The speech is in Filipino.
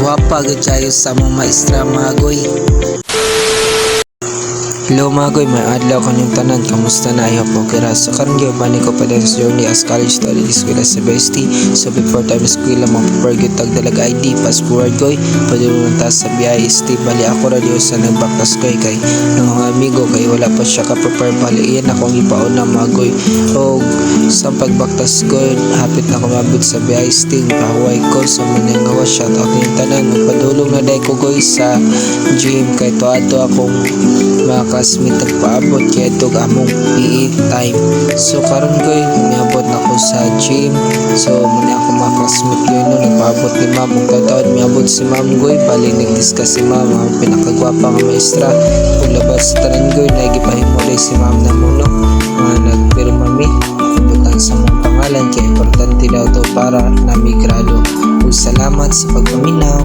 Gwapa gud kayo sa mga maestra mga goy. Hello mga goy, may adlaw kanyang tanan, kamusta na? I hope okay ra. So karon gyud ko pa din sa journey as college student eskwela sa BST. So before time eskwela mag-prepare gyud tag dalag ID passport goy. Padulong ta sa BIST bali ako ra diyo sa nagbaktas goy kay ang mga amigo kay wala pa siya ka prepare bali iyan akong ipauna mga goy. O sa pagbaktas goy hapit na ko mabot sa BIST pahuway ko sa manangawa shout out yung tanan. Padulong na dai ko goy sa gym kay tuadto akong mga classmate nagpaabot kaya ito among PE time. So karon ko'y miabot na ko sa gym. So muna ako mga classmate yun no, nagpaabot ni ma'am kung taon miabot si ma'am goy bali nag-discuss si ma'am ang pinakagwapa nga maestra kung labas sa tanan goy nagipahimulay si ma'am na muno mga nagpirma mi ibutan sa mga pangalan kaya importante daw to para namigrado. Salamat sa pagpaminaw.